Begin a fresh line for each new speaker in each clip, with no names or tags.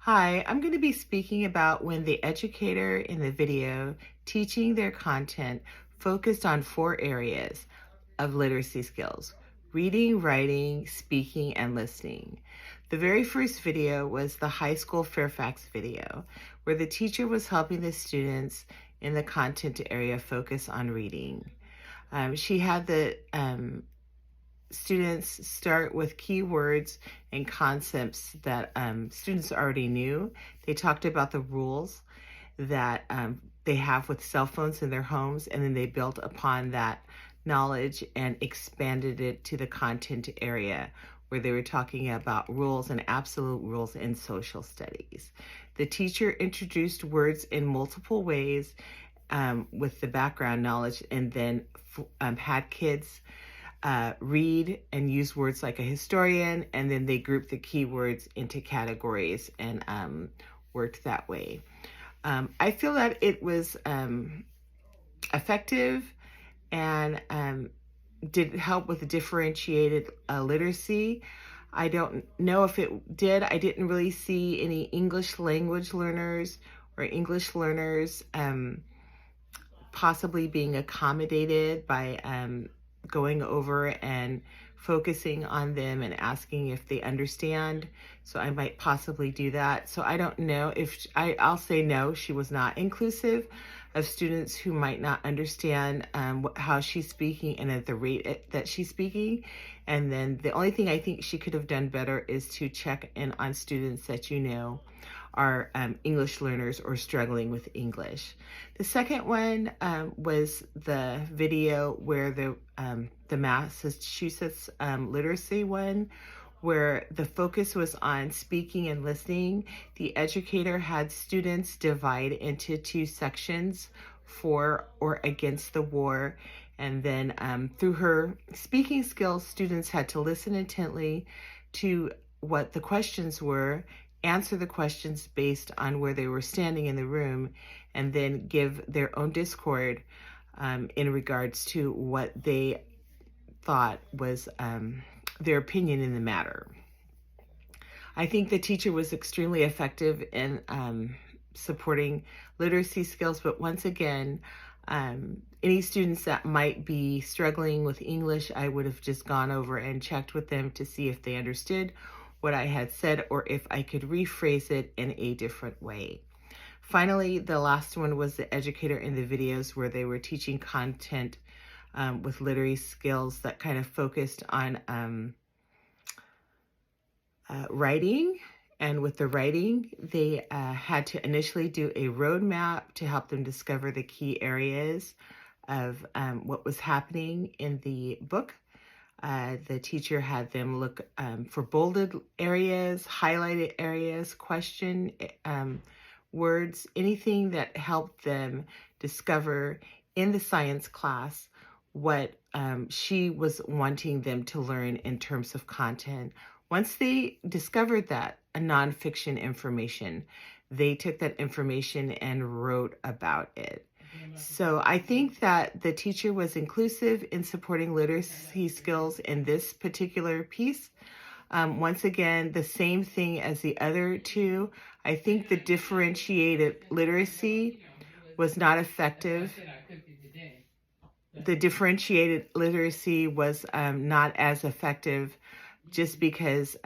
Hi, I'm going to be speaking about when the educator in the video teaching their content focused on four areas of literacy skills: reading, writing, speaking, and listening. The very first video was the high school Fairfax video, where the teacher was helping the students in the content area focus on reading. She had the students start with keywords and concepts that students already knew. They talked about the rules that they have with cell phones in their homes, and then they built upon that knowledge and expanded it to the content area where they were talking about rules and absolute rules in social studies. The teacher introduced words in multiple ways with the background knowledge, and then had kids read and use words like a historian, and then they grouped the keywords into categories and worked that way. I feel that it was effective and did help with the differentiated literacy. I don't know if it did. I didn't really see any English language learners or English learners possibly being accommodated by going over and focusing on them and asking if they understand. So I might possibly do that. So I don't know if I'll say no, she was not inclusive of students who might not understand how she's speaking and at the rate that she's speaking. And then the only thing I think she could have done better is to check in on students that are English learners or struggling with English. The second one was the video where the Massachusetts literacy one, where the focus was on speaking and listening. The educator had students divide into two sections, for or against the war. And then through her speaking skills, students had to listen intently to what the questions were, answer the questions based on where they were standing in the room, and then give their own discord in regards to what they thought was their opinion in the matter. I think the teacher was extremely effective in supporting literacy skills, but once again, any students that might be struggling with English, I would have just gone over and checked with them to see if they understood what I had said or if I could rephrase it in a different way. Finally, the last one was the educator in the videos where they were teaching content with literary skills that kind of focused on writing. And with the writing, they had to initially do a roadmap to help them discover the key areas of what was happening in the book. The teacher had them look for bolded areas, highlighted areas, question words, anything that helped them discover in the science class what she was wanting them to learn in terms of content. Once they discovered that nonfiction information, they took that information and wrote about it. So I think that the teacher was inclusive in supporting literacy skills in this particular piece. Once again, the same thing as the other two. I think the differentiated literacy was not effective. The differentiated literacy was not as effective just because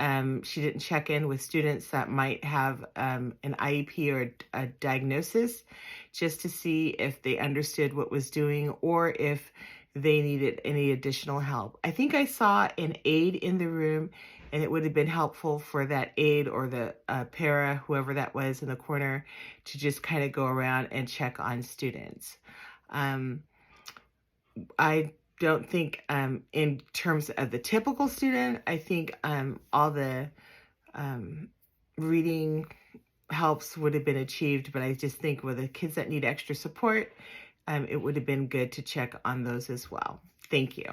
she didn't check in with students that might have an IEP or a diagnosis, just to see if they understood what was doing or if they needed any additional help. I think I saw an aide in the room, and it would have been helpful for that aide or the para, whoever that was in the corner, to just kind of go around and check on students. I don't think in terms of the typical student, I think all the reading helps would have been achieved, but I just think with the kids that need extra support, it would have been good to check on those as well. Thank you.